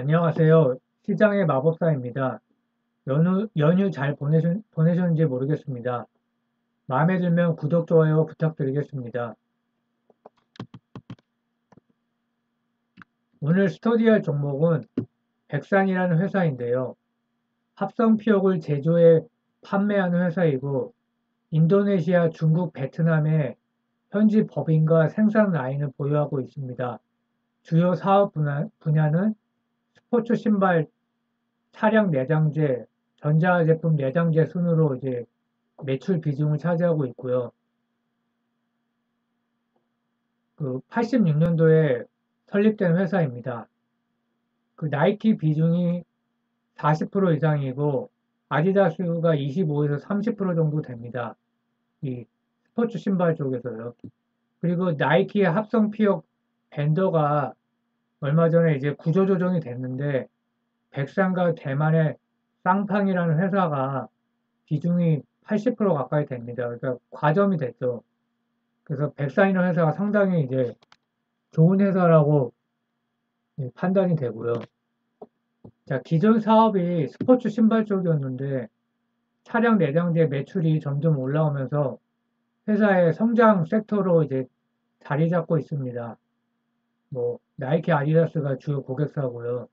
안녕하세요. 시장의 마법사입니다. 연휴 잘 보내셨는지 모르겠습니다. 마음에 들면 구독, 좋아요 부탁드리겠습니다. 오늘 스터디할 종목은 백산이라는 회사인데요. 합성 피혁을 제조해 판매하는 회사이고, 인도네시아, 중국, 베트남에 현지 법인과 생산 라인을 보유하고 있습니다. 주요 사업 분야는 스포츠 신발, 차량 내장재, 전자제품 내장재 순으로 이제 매출 비중을 차지하고 있고요. 86년도에 설립된 회사입니다. 나이키 비중이 40% 이상이고 아디다스가 25에서 30% 정도 됩니다. 이 스포츠 신발 쪽에서요. 그리고 나이키의 합성 피혁 밴더가 얼마 전에 이제 구조조정이 됐는데 백상과 대만의 쌍팡이라는 회사가 비중이 80% 가까이 됩니다. 그러니까 과점이 됐죠. 그래서 백상이라는 회사가 상당히 이제 좋은 회사라고 판단이 되고요. 자, 기존 사업이 스포츠 신발 쪽이었는데 차량 내장재 매출이 점점 올라오면서 회사의 성장 섹터로 이제 자리 잡고 있습니다. 나이키 아디다스가 주요 고객사고요.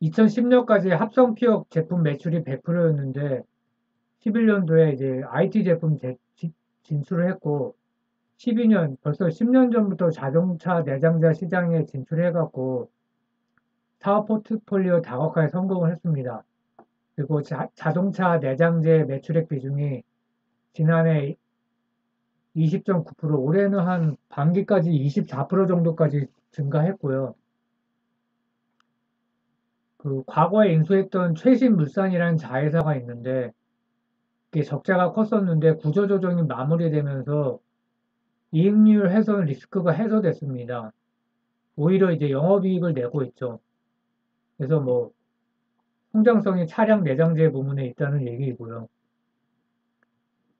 2010년까지 합성 피혁 제품 매출이 100%였는데 11년도에 이제 IT 제품 진출을 했고 12년, 벌써 10년 전부터 자동차 내장재 시장에 진출해갖고 사업 포트폴리오 다각화에 성공을 했습니다. 그리고 자동차 내장재 매출액 비중이 지난해 20.9%, 올해는 한 반기까지 24% 정도까지 증가했고요. 과거에 인수했던 최신물산이라는 자회사가 있는데 이게 적자가 컸었는데 구조조정이 마무리되면서 이익률 훼손 리스크가 해소됐습니다. 오히려 이제 영업이익을 내고 있죠. 그래서 성장성이 차량 내장재 부문에 있다는 얘기이고요.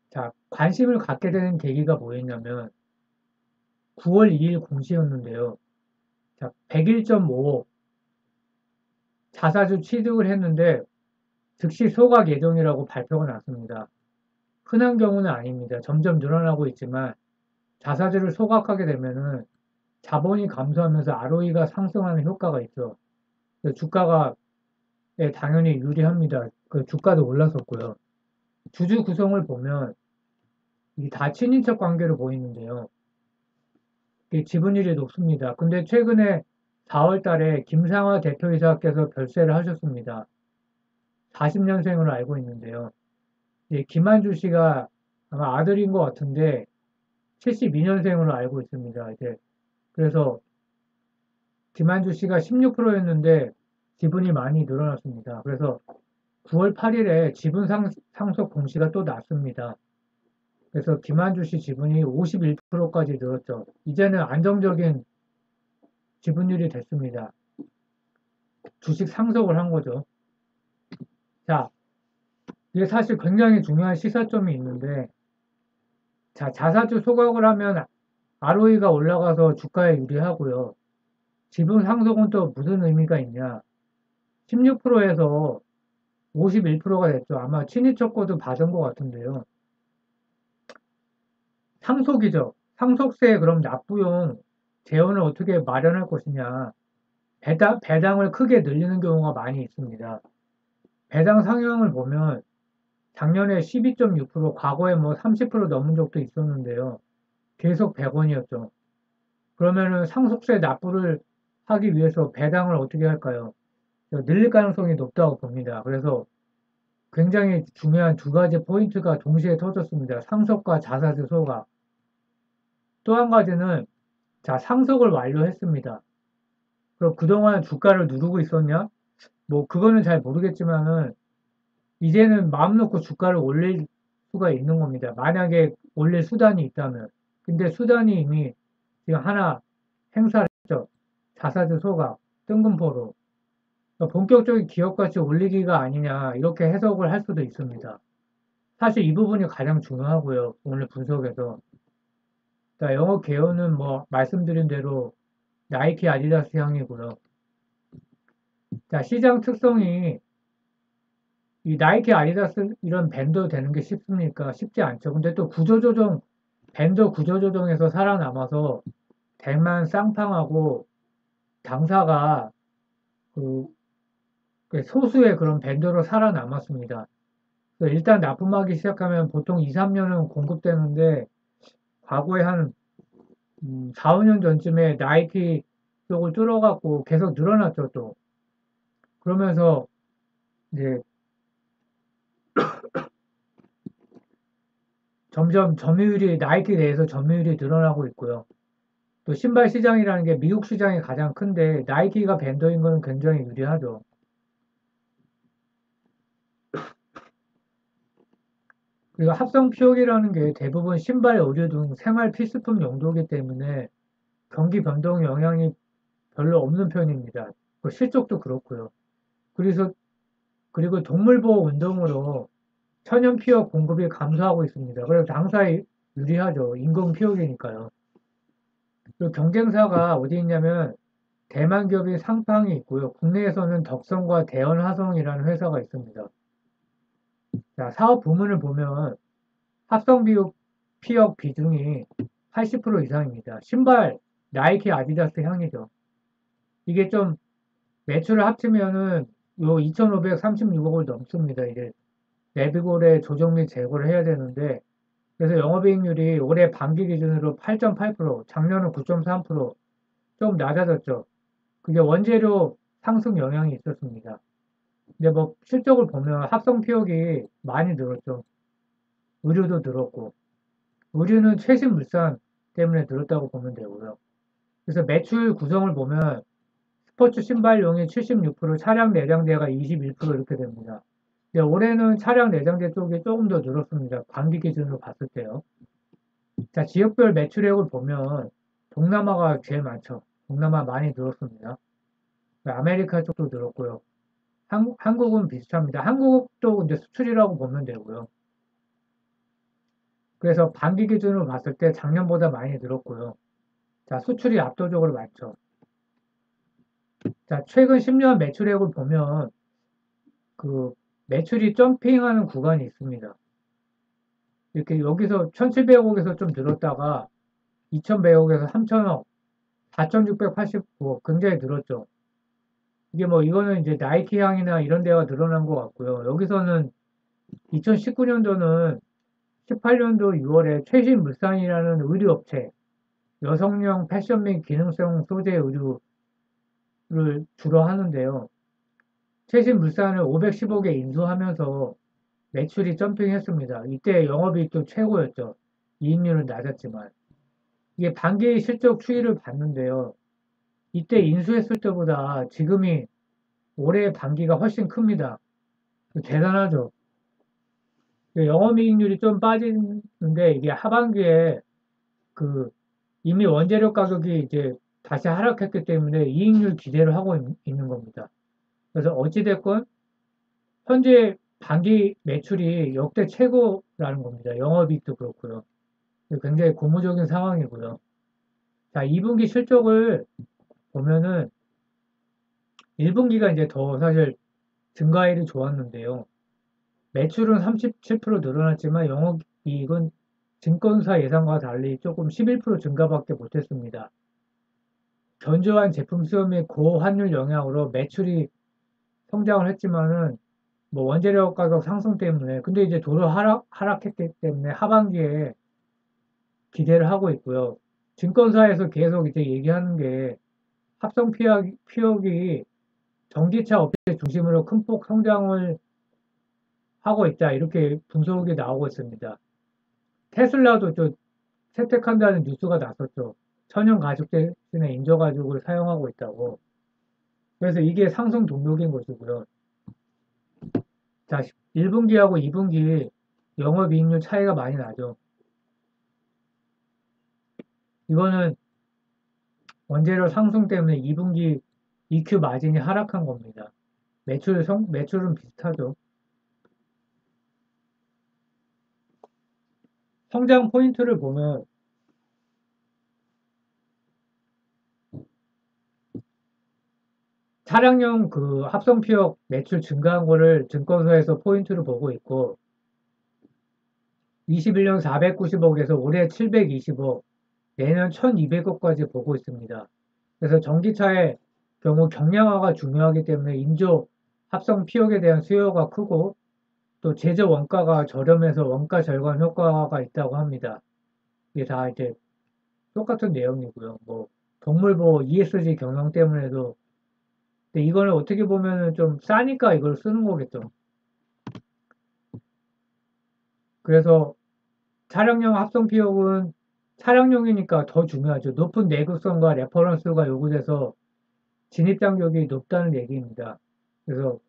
자, 관심을 갖게 되는 계기가 뭐였냐면 9월 2일 공시였는데요. 자, 101.5억 자사주 취득을 했는데 즉시 소각 예정이라고 발표가 났습니다. 흔한 경우는 아닙니다. 점점 늘어나고 있지만 자사주를 소각하게 되면은 자본이 감소하면서 ROE가 상승하는 효과가 있죠. 주가가 당연히 유리합니다. 주가도 올랐었고요. 주주 구성을 보면 이 다 친인척 관계로 보이는데요. 지분율이 높습니다. 근데 최근에 4월 달에 김상화 대표이사께서 별세를 하셨습니다. 40년생으로 알고 있는데요. 김한주 씨가 아마 아들인 것 같은데 72년생으로 알고 있습니다. 그래서 김한주 씨가 16%였는데 지분이 많이 늘어났습니다. 그래서 9월 8일에 지분 상속 공시가 또 났습니다. 그래서 김한주 씨 지분이 51%까지 늘었죠. 이제는 안정적인 지분율이 됐습니다. 주식 상속을 한 거죠. 자, 이게 사실 굉장히 중요한 시사점이 있는데, 자, 자사주 소각을 하면 ROE가 올라가서 주가에 유리하고요. 지분 상속은 또 무슨 의미가 있냐? 16%에서 51%가 됐죠. 아마 친인척 거도 받은 것 같은데요. 상속이죠. 상속세 그럼 납부용 재원을 어떻게 마련할 것이냐. 배당을 크게 늘리는 경우가 많이 있습니다. 배당 상향을 보면 작년에 12.6%, 과거에 30% 넘은 적도 있었는데요. 계속 100원이었죠. 그러면은 상속세 납부를 하기 위해서 배당을 어떻게 할까요? 늘릴 가능성이 높다고 봅니다. 그래서 굉장히 중요한 두 가지 포인트가 동시에 터졌습니다. 상속과 자사주 소각. 또 한 가지는 자, 상속을 완료했습니다. 그럼 그동안 주가를 누르고 있었냐? 그거는 잘 모르겠지만은 이제는 마음 놓고 주가를 올릴 수가 있는 겁니다. 만약에 올릴 수단이 있다면. 근데 수단이 이미 지금 하나 행사를 했죠. 자사주 소각, 뜬금포로. 그러니까 본격적인 기업가치 올리기가 아니냐, 이렇게 해석을 할 수도 있습니다. 사실 이 부분이 가장 중요하고요. 오늘 분석에서. 자, 영업 개요는 말씀드린 대로 나이키 아디다스 향이고요. 자, 시장 특성이 이 나이키, 아디다스 이런 밴더 되는 게 쉽습니까? 쉽지 않죠. 근데 또 구조조정, 밴더 구조조정에서 살아남아서 대만 쌍팡하고 당사가 그 소수의 그런 밴더로 살아남았습니다. 그래서 일단 납품하기 시작하면 보통 2, 3년은 공급되는데 과거에 한 4, 5년 전쯤에 나이키 쪽을 뚫어갖고 계속 늘어났죠, 또. 그러면서 이제 점점 점유율이, 나이키 내에서 점유율이 늘어나고 있고요. 또 신발 시장이라는 게 미국 시장이 가장 큰데 나이키가 밴더인 건 굉장히 유리하죠. 그리고 합성 피혁이라는 게 대부분 신발, 의류 등 생활 필수품 용도이기 때문에 경기 변동 영향이 별로 없는 편입니다. 그 실적도 그렇고요. 그래서 그리고 동물보호 운동으로 천연 피혁 공급이 감소하고 있습니다. 그래서 당사에 유리하죠. 인공 피혁이니까요. 그리고 경쟁사가 어디 있냐면 대만 기업인 상팡이 있고요. 국내에서는 덕성과 대원화성이라는 회사가 있습니다. 자, 사업 부문을 보면 합성 피혁 비중이 80% 이상입니다. 신발, 나이키, 아디다스 향이죠. 이게 좀 매출을 합치면은 요 2,536억을 넘습니다. 이게 내비골의 조정 및 재고를 해야 되는데 그래서 영업이익률이 올해 반기 기준으로 8.8%, 작년은 9.3%, 좀 낮아졌죠. 그게 원재료 상승 영향이 있었습니다. 근데 뭐 실적을 보면 합성 피혁이 많이 늘었죠. 의류도 늘었고 의류는 최신 물산 때문에 늘었다고 보면 되고요. 그래서 매출 구성을 보면 스포츠 신발용이 76%, 차량 내장재가 21% 이렇게 됩니다. 근데 올해는 차량 내장재 쪽이 조금 더 늘었습니다. 반기 기준으로 봤을 때요. 자, 지역별 매출액을 보면 동남아가 제일 많죠. 동남아 많이 늘었습니다. 아메리카 쪽도 늘었고요. 한국은 비슷합니다. 한국도 이제 수출이라고 보면 되고요. 그래서 반기 기준으로 봤을 때 작년보다 많이 늘었고요. 자, 수출이 압도적으로 많죠. 자, 최근 10년 매출액을 보면 그 매출이 점핑하는 구간이 있습니다. 이렇게 여기서 1,700억에서 좀 늘었다가 2,100억에서 3,000억, 4,689억 굉장히 늘었죠. 이게 뭐 이거는 이제 나이키 향이나 이런 데가 늘어난 것 같고요. 여기서는 2019년도는 18년도 6월에 최신 물산이라는 의류업체, 여성용 패션 및 기능성 소재 의류를 주로 하는데요. 최신 물산을 510억에 인수하면서 매출이 점핑했습니다. 이때 영업이익도 최고였죠. 이익률은 낮았지만. 이게 반기 실적 추이를 봤는데요. 이때 인수했을 때보다 지금이 올해 반기가 훨씬 큽니다. 대단하죠. 영업이익률이 좀 빠지는데 이게 하반기에 그 이미 원재료 가격이 이제 다시 하락했기 때문에 이익률 기대를 하고 있는 겁니다. 그래서 어찌됐건 현재 반기 매출이 역대 최고라는 겁니다. 영업이익도 그렇고요. 굉장히 고무적인 상황이고요. 자, 2분기 실적을 보면은 1분기가 이제 더 사실 증가율이 좋았는데요. 매출은 37% 늘어났지만 영업이익은 증권사 예상과 달리 조금 11% 증가밖에 못했습니다. 견조한 제품 수요 및 고환율 영향으로 매출이 성장을 했지만은 뭐 원재료 가격 상승 때문에 근데 이제 도로 하락했기 때문에 하반기에 기대를 하고 있고요. 증권사에서 계속 이제 얘기하는 게 합성 피혁이 전기차 업체 중심으로 큰 폭 성장을 하고 있다. 이렇게 분석이 나오고 있습니다. 테슬라도 채택한다는 뉴스가 났었죠. 천연 가죽 대신에 인조 가죽을 사용하고 있다고. 그래서 이게 상승 동력인 것이고요. 자, 1분기하고 2분기 영업이익률 차이가 많이 나죠. 이거는 원재료 상승 때문에 2분기 EQ 마진이 하락한 겁니다. 매출은 비슷하죠. 성장 포인트를 보면 차량용 그 합성 피혁 매출 증가한 거를 증권사에서 포인트로 보고 있고 21년 490억에서 올해 720억, 내년 1200억까지 보고 있습니다. 그래서 전기차의 경우 경량화가 중요하기 때문에 인조 합성 피혁에 대한 수요가 크고 또 제조 원가가 저렴해서 원가 절감 효과가 있다고 합니다. 이게 다 이제 똑같은 내용이고요. 뭐 동물보호 ESG 경영 때문에도 근데 이거는 어떻게 보면은 좀 싸니까 이걸 쓰는 거겠죠. 그래서 차량용 합성 피혁은 차량용이니까 더 중요하죠. 높은 내구성과 레퍼런스가 요구돼서 진입 장벽이 높다는 얘기입니다. 그래서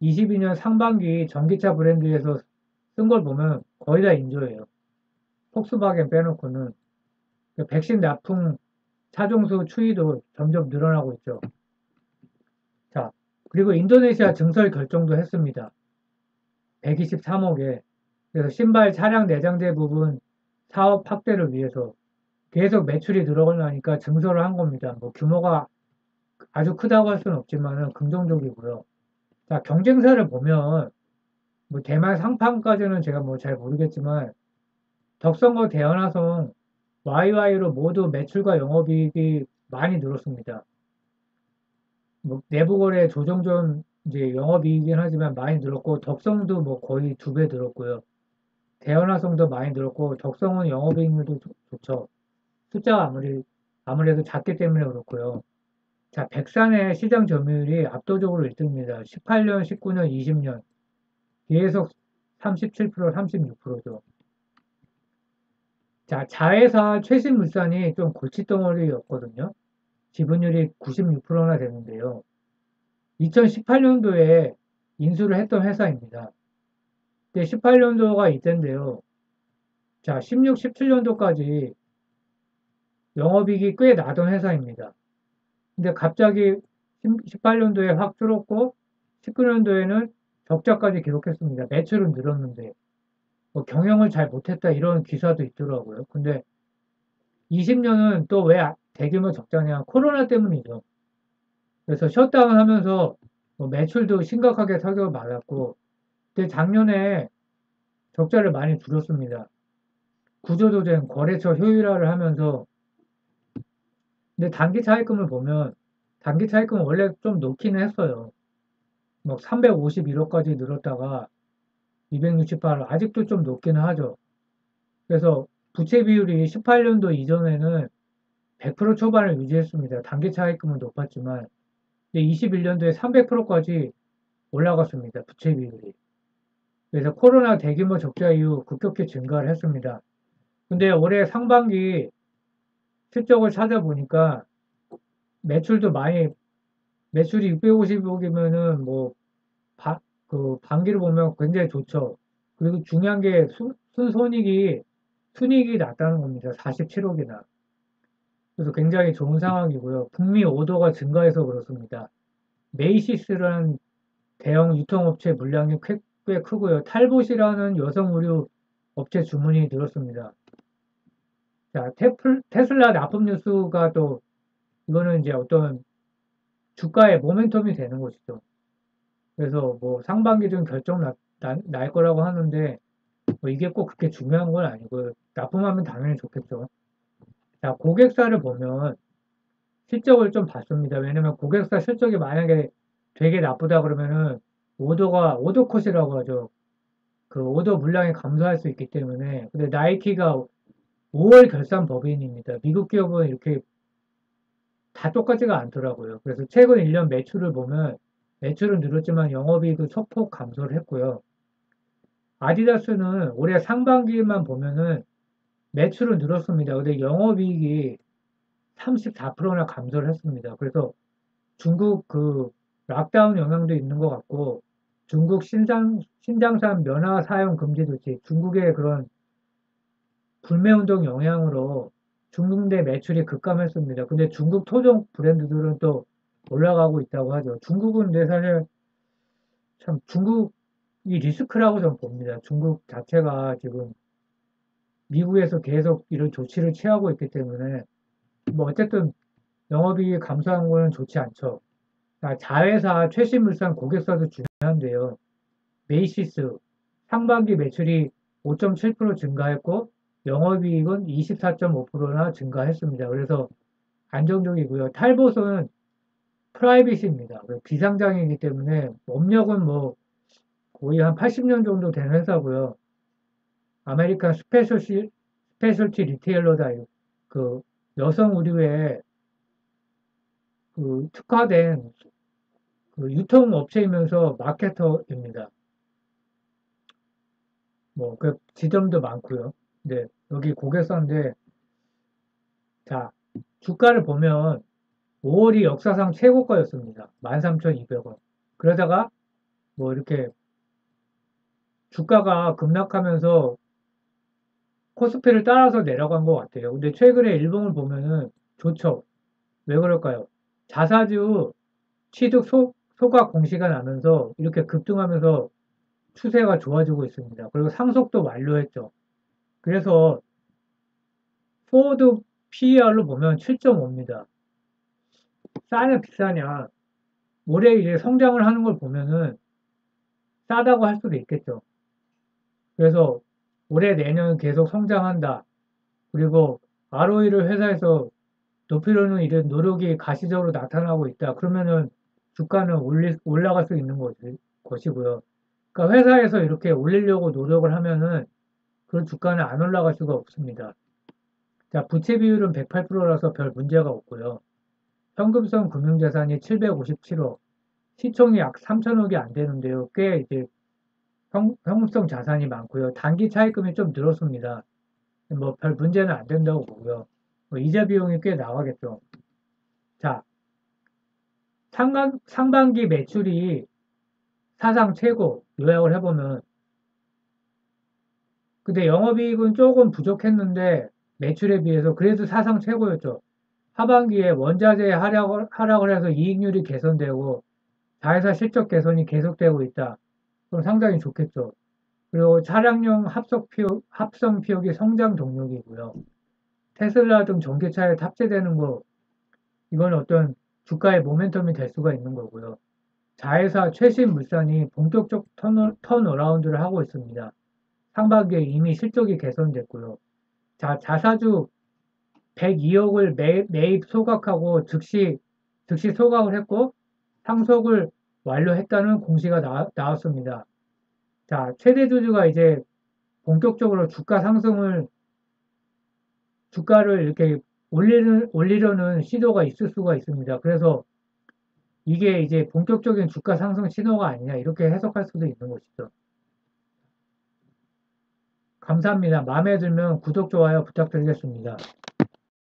22년 상반기 전기차 브랜드에서 쓴 걸 보면 거의 다 인조예요. 폭스바겐 빼놓고는 백신 납품 차종수 추이도 점점 늘어나고 있죠. 자, 그리고 인도네시아 증설 결정도 했습니다. 123억에. 그래서 신발 차량 내장재 부분 사업 확대를 위해서 계속 매출이 늘어나니까 증설을 한 겁니다. 뭐 규모가 아주 크다고 할 수는 없지만은 긍정적이고요. 자, 경쟁사를 보면 뭐 대만 상판까지는 제가 뭐 잘 모르겠지만 덕성과 대한화성 YY로 모두 매출과 영업이익이 많이 늘었습니다. 뭐 내부 거래 조정 전 이제 영업이익이긴 하지만 많이 늘었고 덕성도 뭐 거의 2배 늘었고요. 대한화성도 많이 늘었고 덕성은 영업이익률도 좋죠. 숫자가 아무래도 작기 때문에 그렇고요. 자, 백산의 시장 점유율이 압도적으로 1등입니다. 18년, 19년, 20년 계속 37%, 36%죠. 자, 자회사 최신 물산이 좀 골칫덩어리였거든요. 지분율이 96%나 되는데요. 2018년도에 인수를 했던 회사입니다. 근데 18년도가 이때인데요. 자, 16, 17년도까지 영업이익이 꽤 나던 회사입니다. 근데 갑자기 18년도에 확 줄었고 19년도에는 적자까지 기록했습니다. 매출은 늘었는데 뭐 경영을 잘 못했다 이런 기사도 있더라고요. 근데 20년은 또 왜 대규모 적자냐? 코로나 때문이죠. 그래서 셧다운 하면서 뭐 매출도 심각하게 타격을 받았고 근데 작년에 적자를 많이 줄였습니다. 구조조정, 거래처 효율화를 하면서 근데 단기 차입금을 보면 단기 차입금은 원래 좀 높기는 했어요. 뭐 351억까지 늘었다가 268억 아직도 좀 높기는 하죠. 그래서 부채 비율이 18년도 이전에는 100% 초반을 유지했습니다. 단기 차입금은 높았지만 21년도에 300%까지 올라갔습니다. 부채 비율이. 그래서 코로나 대규모 적자 이후 급격히 증가를 했습니다. 근데 올해 상반기 실적을 찾아보니까 매출도 많이 매출이 650억이면은 뭐 그 반기를 보면 굉장히 좋죠. 그리고 중요한 게 순이익이 낮다는 겁니다. 47억이나. 그래서 굉장히 좋은 상황이고요. 북미 오더가 증가해서 그렇습니다. 메이시스라는 대형 유통업체 물량이 꽤 크고요. 탈봇이라는 여성 의류 업체 주문이 늘었습니다. 자, 테슬라 납품 뉴스가 또 이거는 이제 어떤 주가의 모멘텀이 되는 것이죠. 그래서 뭐 상반기 중 날 거라고 하는데 뭐 이게 꼭 그렇게 중요한 건 아니고요. 납품하면 당연히 좋겠죠. 자, 고객사를 보면 실적을 좀 봤습니다. 왜냐면 고객사 실적이 만약에 되게 나쁘다 그러면은 오더컷이라고 하죠. 그 오더 물량이 감소할 수 있기 때문에. 근데 나이키가 5월 결산 법인입니다. 미국 기업은 이렇게 다 똑같지가 않더라고요. 그래서 최근 1년 매출을 보면 매출은 늘었지만 영업이익은 소폭 감소를 했고요. 아디다스는 올해 상반기만 보면은 매출은 늘었습니다. 근데 영업이익이 34%나 감소를 했습니다. 그래서 중국 그 락다운 영향도 있는 것 같고 중국 신장산 면화 사용 금지 조치, 중국의 그런 불매운동 영향으로 중국 내 매출이 급감했습니다. 근데 중국 토종 브랜드들은 또 올라가고 있다고 하죠. 중국은 내 사실 참 중국이 리스크라고 저는 봅니다. 중국 자체가 지금 미국에서 계속 이런 조치를 취하고 있기 때문에 뭐 어쨌든 영업이익 감소한 거는 좋지 않죠. 자, 자회사 최신물산 고객사도 중요한데요. 메이시스 상반기 매출이 5.7% 증가했고 영업이익은 24.5%나 증가했습니다. 그래서 안정적이고요. 탈보선은 프라이빗입니다. 비상장이기 때문에 업력은 뭐 거의 한 80년 정도 된 회사고요. 아메리칸 스페셜티 리테일러다. 그 여성 의류에 그 특화된 그 유통업체이면서 마케터입니다. 뭐 그 지점도 많고요. 네, 여기 고객사인데 자 주가를 보면 5월이 역사상 최고가였습니다. 13,200원. 그러다가 뭐 이렇게 주가가 급락하면서 코스피를 따라서 내려간 것 같아요. 근데 최근에 일봉을 보면은 좋죠. 왜 그럴까요? 자사주 취득 소각 공시가 나면서 이렇게 급등하면서 추세가 좋아지고 있습니다. 그리고 상속도 완료했죠. 그래서 포워드 PER로 보면 7.5입니다. 싸냐 비싸냐 올해 이제 성장을 하는 걸 보면은 싸다고 할 수도 있겠죠. 그래서 올해 내년 계속 성장한다. 그리고 ROE를 회사에서 높이려는 이런 노력이 가시적으로 나타나고 있다. 그러면은 주가는 올라갈 수 있는 것이고요. 그러니까 회사에서 이렇게 올리려고 노력을 하면은 그 주가는 안 올라갈 수가 없습니다. 자, 부채 비율은 108%라서 별 문제가 없고요. 현금성 금융자산이 757억, 시총이 약 3천억이 안 되는데요. 꽤 이제 현금성 자산이 많고요. 단기 차입금이 좀 늘었습니다. 뭐 별 문제는 안 된다고 보고요. 뭐 이자 비용이 꽤 나가겠죠. 자, 상반기 매출이 사상 최고 요약을 해보면 근데 영업이익은 조금 부족했는데 매출에 비해서 그래도 사상 최고였죠. 하반기에 원자재 하락을 해서 이익률이 개선되고 자회사 실적 개선이 계속되고 있다. 그럼 상당히 좋겠죠. 그리고 차량용 합성 피혁이 성장 동력이고요. 테슬라 등 전기차에 탑재되는 거 이건 어떤 주가의 모멘텀이 될 수가 있는 거고요. 자회사 최신 물산이 본격적 턴어라운드를 하고 있습니다. 상반기에 이미 실적이 개선됐고요. 자, 자사주 102억을 매입 소각하고 즉시 소각을 했고 상속을 완료했다는 공시가 나왔습니다. 자, 최대 주주가 이제 본격적으로 주가를 이렇게 올리려는 시도가 있을 수가 있습니다. 그래서 이게 이제 본격적인 주가 상승 신호가 아니냐 이렇게 해석할 수도 있는 것이죠. 감사합니다. 마음에 들면 구독, 좋아요 부탁드리겠습니다.